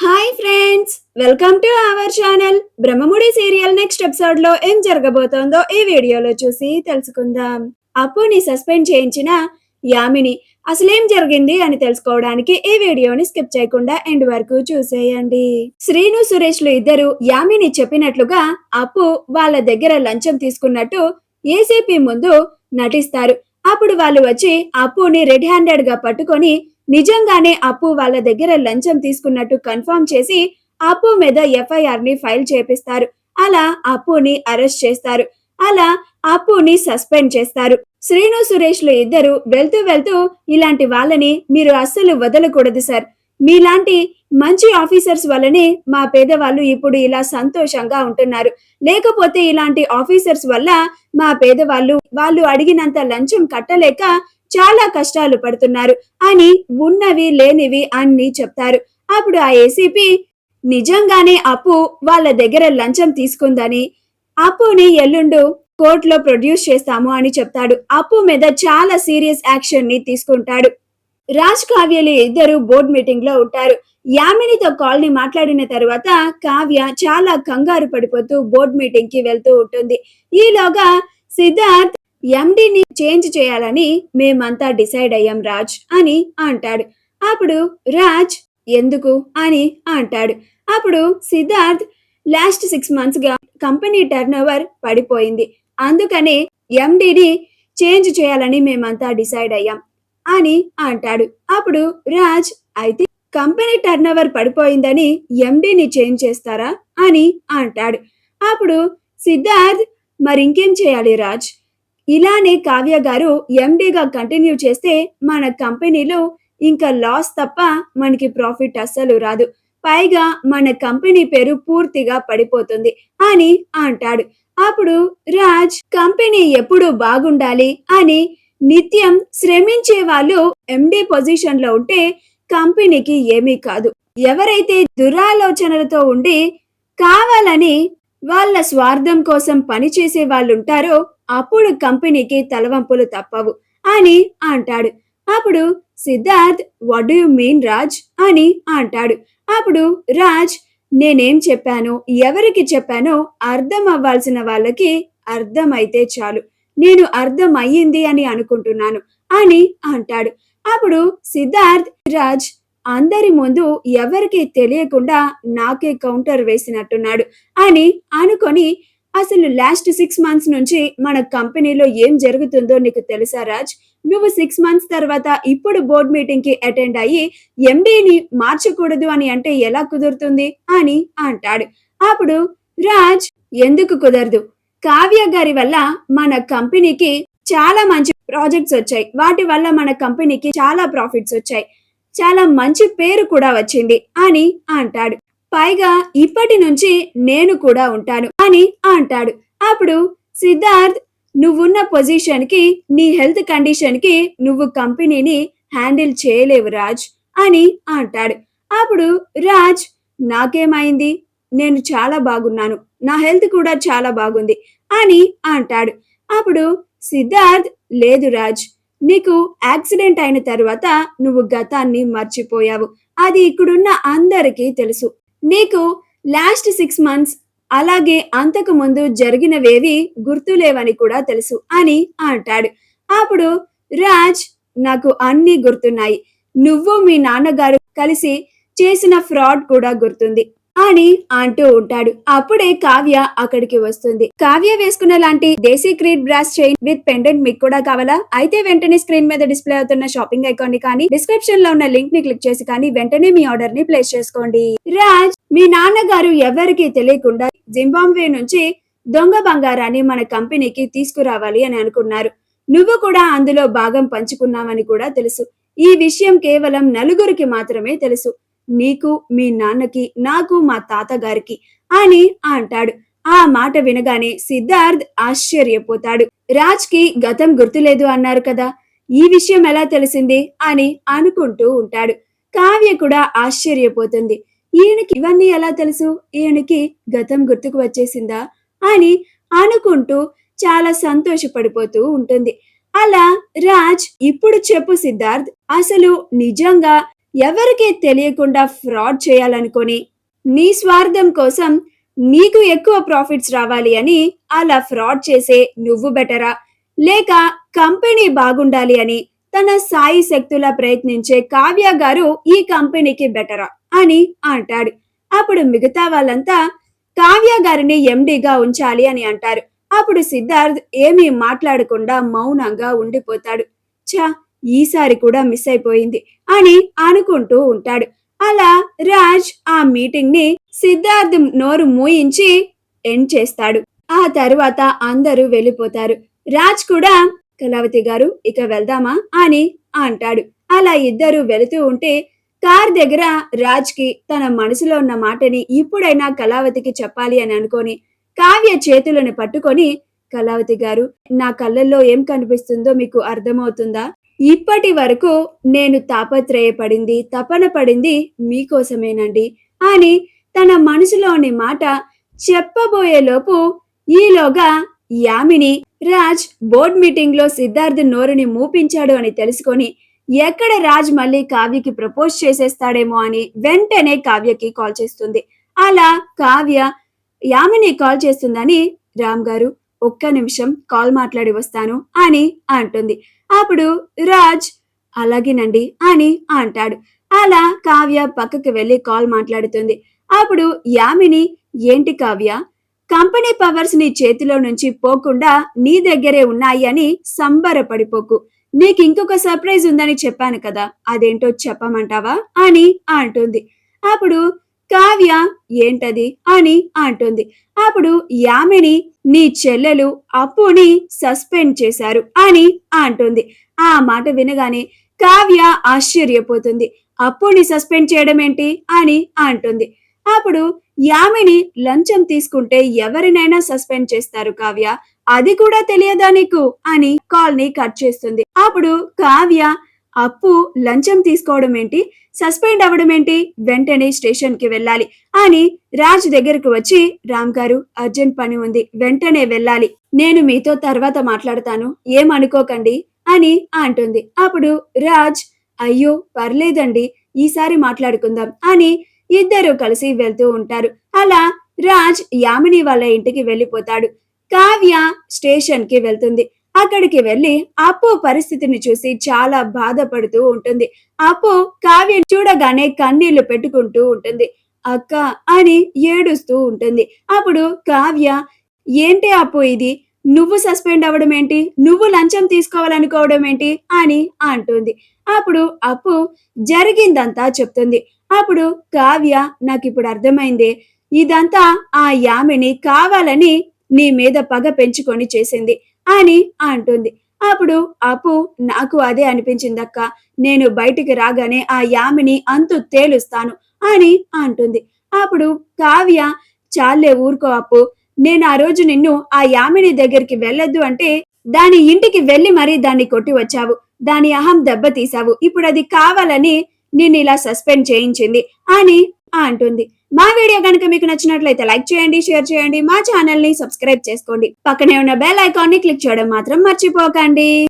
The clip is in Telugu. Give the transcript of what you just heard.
Hi friends, welcome to our channel. Brahmamudi serial next episode లో ఏం జరగబోతోందో ఈ వీడియోలో చూసి తెలుసుకుందాం. అప్పుని సస్పెండ్ చేయించిన యామిని అసలేం జరిగింది అని తెలుసుకోవడానికి ఈ వీడియోని స్కిప్ చేయకుండా ఎండ్ వరకు చూసేయండి. శ్రీను సురేష్ లు ఇద్దరు యామిని చెప్పినట్లుగా అప్పు వాళ్ళ దగ్గర లంచం తీసుకున్నట్టు ఏసీపీ ముందు నటిస్తారు. అప్పుడు వాళ్ళు వచ్చి అప్పుని రెడ్ హ్యాండెడ్ గా పట్టుకొని నిజంగానే అప్పు వాళ్ళ దగ్గర లంచం తీసుకున్నట్టు కన్ఫర్మ్ చేసి అప్పు మీద ఎఫ్ఐఆర్ ని ఫైల్ చేపిస్తారు. అలా అప్పుని అరెస్ట్ చేస్తారు. అలా అప్పుని సస్పెండ్ చేస్తారు. శ్రీను సురేష్ లు ఇద్దరు వెళ్తూ వెళ్తూ ఇలాంటి వాళ్ళని మీరు అస్సలు వదలకూడదు సార్. మీలాంటి మంచి ఆఫీసర్స్ వల్లనే మా పేదవాళ్ళు ఇప్పుడు ఇలా సంతోషంగా ఉంటున్నారు. లేకపోతే ఇలాంటి ఆఫీసర్స్ వల్ల మా పేదవాళ్ళు వాళ్ళు అడిగినంత లంచం కట్టలేక చాలా కష్టాలు పడుతున్నారు అని ఉన్నవి లేనివి అన్ని చెప్తారు. అప్పుడు ఆ ఏసీపీ నిజంగానే అప్పు వాళ్ళ దగ్గర లంచం తీసుకుందని అప్పుని ఎల్లుండు కోర్టులో ప్రొడ్యూస్ చేస్తాము అని చెప్తాడు. అప్పు మీద చాలా సీరియస్ యాక్షన్ ని తీసుకుంటాడు. రాజ్ కావ్యలు ఇద్దరు బోర్డ్ మీటింగ్ లో ఉంటారు. యామినితో కాల్ ని మాట్లాడిన తర్వాత కావ్య చాలా కంగారు పడిపోతూ బోర్డ్ మీటింగ్ కి వెళ్తూ ఉంటుంది. ఈలోగా సిద్ధార్థ్ ఎండిని చేంజ్ చేయాలని మేమంతా డిసైడ్ అయ్యాం రాజ్ అని అంటాడు. అప్పుడు రాజ్ ఎందుకు అని అంటాడు. అప్పుడు సిద్ధార్థ్ లాస్ట్ 6 months గా కంపెనీ టర్న్ ఓవర్ పడిపోయింది, అందుకనే ఎండిని చేంజ్ చేయాలని మేమంతా డిసైడ్ అయ్యాం అని అంటాడు. అప్పుడు రాజ్ అయితే కంపెనీ టర్న్ ఓవర్ పడిపోయిందని ఎండిని చేంజ్ చేస్తారా అని అంటాడు. అప్పుడు సిద్ధార్థ్ మరింకేం చేయాలి రాజ్, ఇలానే కావ్య గారు ఎండీగా కంటిన్యూ చేస్తే మన కంపెనీలో ఇంకా లాస్ తప్ప మనకి ప్రాఫిట్ అస్సలు రాదు, పైగా మన కంపెనీ పేరు పూర్తిగా పడిపోతుంది అని అంటాడు. అప్పుడు రాజ్ కంపెనీ ఎప్పుడు బాగుండాలి అని నిత్యం శ్రమించే వాళ్ళు ఎండి పొజిషన్ లో ఉంటే కంపెనీకి ఏమీ కాదు. ఎవరైతే దురాలోచనలతో ఉండి కావాలని వాళ్ళ స్వార్థం కోసం పనిచేసే వాళ్ళు ఉంటారో అప్పుడు కంపెనీకి తలవంపులు తప్పవు అని అంటాడు. అప్పుడు Siddharth what do you mean Raj అని అంటాడు. అప్పుడు రాజ్ నేనేం చెప్పానో ఎవరికి చెప్పానో అర్థం అవ్వాల్సిన వాళ్ళకి అర్థమైతే చాలు, నేను అర్థం అయ్యింది అని అనుకుంటున్నాను అని అంటాడు. అప్పుడు సిద్ధార్థ్ రాజ్ అందరి ముందు ఎవరికి తెలియకుండా నాకే కౌంటర్ వేసినట్టున్నాడు అని అనుకొని అసలు లాస్ట్ 6 months నుంచి మన కంపెనీలో ఏం జరుగుతుందో నీకు తెలుసా రాజ్, నువ్వు 6 months తర్వాత ఇప్పుడు బోర్డ్ మీటింగ్ కి అటెండ్ అయ్యి ఎండీని మార్చకూడదు అని అంటే ఎలా కుదురుతుంది అని అంటాడు. అప్పుడు రాజ్ ఎందుకు కుదరదు, కావ్య గారి వల్ల మన కంపెనీకి చాలా మంచి ప్రాజెక్ట్స్ వచ్చాయి, వాటి వల్ల మన కంపెనీకి చాలా ప్రాఫిట్స్ వచ్చాయి, చాలా మంచి పేరు కూడా వచ్చింది అని అంటాడు. పైగా ఇప్పటి నుంచి నేను కూడా ఉంటాను అని అంటాడు. అప్పుడు సిద్ధార్థ్ నువ్వున్న పొజిషన్ కి నీ హెల్త్ కండిషన్ కి నువ్వు కంపెనీని హ్యాండిల్ చేయలేవు రాజ్ అని అంటాడు. అప్పుడు రాజ్ నాకేమైంది, నేను చాలా బాగున్నాను, నా హెల్త్ కూడా చాలా బాగుంది అని అంటాడు. అప్పుడు సిద్ధార్థ్ లేదు రాజ్, నీకు యాక్సిడెంట్ అయిన తర్వాత నువ్వు గతాన్ని మర్చిపోయావు, అది ఇక్కడున్న అందరికీ తెలుసు, నీకు లాస్ట్ 6 months అలాగే అంతకు ముందు జరిగినవేవి గుర్తులేవని కూడా తెలుసు అని అంటాడు. అప్పుడు రాజ్ నాకు అన్నీ గుర్తున్నాయి, నువ్వు మీ నాన్నగారు కలిసి చేసిన ఫ్రాడ్ కూడా గుర్తుంది అని అంటూ ఉంటాడు. అప్పుడే కావ్య అక్కడికి వస్తుంది. కావ్య వేసుకున్న లాంటి desi creed brass chain with pendant మీకు కూడా కావాలా? అయితే వెంటనే స్క్రీన్ మీద డిస్ప్లే అవుతున్న షాపింగ్ ఐకాన్ ని కానీ డిస్క్రిప్షన్ లో ఉన్న లింక్ ని క్లిక్ చేసి కానీ వెంటనే మీ ఆర్డర్ ని ప్లేస్ చేసుకోండి. రాజ్ మీ నాన్నగారు ఎవరికి తెలియకుండా జింబాబ్వే నుంచి దొంగ బంగారాన్ని మన కంపెనీకి తీసుకురావాలి అని అనుకున్నారు, నువ్వు కూడా అందులో భాగం పంచుకున్నావని కూడా తెలుసు. ఈ విషయం కేవలం నలుగురికి మాత్రమే తెలుసు, నీకు, మీ నాన్నకి, నాకు, మా తాతగారికి అని అంటాడు. ఆ మాట వినగానే సిద్ధార్థ్ ఆశ్చర్యపోతాడు. రాజ్ కి గతం గుర్తులేదు అన్నారు కదా, ఈ విషయం ఎలా తెలిసింది అని అనుకుంటూ ఉంటాడు. కావ్య కూడా ఆశ్చర్యపోతుంది, ఈయనకి ఇవన్నీ ఎలా తెలుసు, ఈయనకి గతం గుర్తుకు వచ్చేసిందా అని అనుకుంటూ చాలా సంతోషపడిపోతూ ఉంటుంది. అలా రాజ్ ఇప్పుడు చెప్పు సిద్ధార్థ్, అసలు నిజంగా ఎవరికీ తెలియకుండా ఫ్రాడ్ చేయాలనుకొని నీ స్వార్థం కోసం నీకు ఎక్కువ ప్రాఫిట్స్ రావాలి అని అలా ఫ్రాడ్ చేసే నువ్వు బెటరా, లేక కంపెనీ బాగుండాలి అని తన సాయి శక్తులా ప్రయత్నించే కావ్య గారు ఈ కంపెనీకి బెటరా అని అంటాడు. అప్పుడు మిగతా వాళ్ళంతా కావ్య గారిని ఎండిగా ఉంచాలి అని అంటారు. అప్పుడు సిద్ధార్థ్ ఏమీ మాట్లాడకుండా మౌనంగా ఉండిపోతాడు. ఛా, ఈసారి కూడా మిస్ అయిపోయింది అని అనుకుంటూ ఉంటాడు. అలా రాజ్ ఆ మీటింగ్ ని సిద్ధార్థ్ నోరు మూయించి ఎండ్ చేస్తాడు. ఆ తరువాత అందరూ వెళ్ళిపోతారు. రాజ్ కూడా కళావతి గారు ఇక వెళ్దామా అని అంటాడు. అలా ఇద్దరు వెళుతూ ఉంటే కార్ దగ్గర రాజ్ కి తన మనసులో ఉన్న మాటని ఇప్పుడైనా కళావతికి చెప్పాలి అని అనుకొని కావ్య చేతులను పట్టుకొని, కళావతి గారు, నా కళ్ళల్లో ఏం కనిపిస్తుందో మీకు అర్థమవుతుందా? ఇప్పటి వరకు నేను తాపత్రయపడింది, తపన పడింది మీకోసమేనండి అని తన మనసులోని మాట చెప్పబోయేలోపు ఈలోగా యామిని రాజ్ బోర్డ్ మీటింగ్ లో సిద్ధార్థ్ నోరుని మూపించాడు అని తెలుసుకొని ఎక్కడ రాజ్ మళ్ళీ కావ్యకి ప్రపోజ్ చేసేస్తాడేమో అని వెంటనే కావ్యకి కాల్ చేస్తుంది. అలా కావ్య యామిని కాల్ చేస్తుందని, రామ్ గారు ఒక్క నిమిషం కాల్ మాట్లాడి వస్తాను అని అంటుంది. అప్పుడు రాజ్ అలాగేనండి అని అంటాడు. అలా కావ్య పక్కకి వెళ్లి కాల్ మాట్లాడుతుంది. అప్పుడు యామిని, ఏంటి కావ్య, కంపెనీ పవర్స్ నీ చేతిలో నుంచి పోకుండా నీ దగ్గరే ఉన్నాయి అని సంబరపడిపోకు. నీకు ఇంకొక సర్ప్రైజ్ ఉందని చెప్పాను కదా, అదేంటో చెప్పమంటావా అని అంటుంది. అప్పుడు కావ్య ఏంటది అని అంటుంది. అప్పుడు యామిని, నీ చెల్లెలు అప్పుని సస్పెండ్ చేశారు అని అంటుంది. ఆ మాట వినగానే కావ్య ఆశ్చర్యపోతుంది. అప్పుని సస్పెండ్ చేయడం ఏంటి అని అంటుంది. అప్పుడు యామిని, లంచం తీసుకుంటే ఎవరినైనా సస్పెండ్ చేస్తారు కావ్య, అది కూడా తెలియదా నీకు అని కాల్ ని కట్ చేస్తుంది. అప్పుడు కావ్య, అప్పు లంచం తీసుకోవడం ఏంటి, సస్పెండ్ అవ్వడం ఏంటి, వెంటనే స్టేషన్ కి వెళ్ళాలి అని రాజ్ దగ్గరకు వచ్చి, రామ్ గారు అర్జెంట్ పని ఉంది, వెంటనే వెళ్ళాలి, నేను మీతో తర్వాత మాట్లాడతాను, ఏమనుకోకండి అని అంటుంది. అప్పుడు రాజ్, అయ్యో పర్లేదండి, ఈసారి మాట్లాడుకుందాం అని ఇద్దరు కలిసి వెళ్తూ ఉంటారు. అలా రాజ్ యామిని వాళ్ళ ఇంటికి వెళ్ళిపోతాడు. కావ్య స్టేషన్ కి వెళ్తుంది. అక్కడికి వెళ్లి అప్పు పరిస్థితిని చూసి చాలా బాధపడుతూ ఉంటుంది. అప్పు కావ్యని చూడగానే కన్నీళ్లు పెట్టుకుంటూ ఉంటుంది. అక్క అని ఏడుస్తూ ఉంటుంది. అప్పుడు కావ్య, ఏంటి అప్పు ఇది, నువ్వు సస్పెండ్ అవ్వడం ఏంటి, నువ్వు లంచం తీసుకోవాలనుకోవడం ఏంటి అని అంటుంది. అప్పుడు అప్పు జరిగిందంతా చెప్తుంది. అప్పుడు కావ్య, నాకిప్పుడు అర్థమైంది, ఇదంతా ఆ యామిని కావాలని నీ మీద పగ పెంచుకొని చేసింది అని అంటుంది. అప్పుడు అప్పు, నాకు అదే అనిపించిందక్క, నేను బయటికి రాగానే ఆ యామిని అంతు తేలుస్తాను అని అంటుంది. అప్పుడు కావ్య, చాలే ఊరుకో అప్పు, నేను ఆ రోజు నిన్ను ఆ యామిని దగ్గరికి వెళ్ళొద్దు అంటే దాని ఇంటికి వెళ్లి మరీ దాన్ని కొట్టి వచ్చావు, దాని అహం దెబ్బతీశావు, ఇప్పుడు అది కావాలని నేను ఇలా సస్పెండ్ చేయించింది అని అంటుంది. మా వీడియో కనుక మీకు నచ్చినట్లయితే లైక్ చేయండి, షేర్ చేయండి, మా ఛానల్ ని సబ్స్క్రైబ్ చేసుకోండి, పక్కనే ఉన్న బెల్ ఐకాన్ ని క్లిక్ చేయడం మాత్రం మర్చిపోకండి.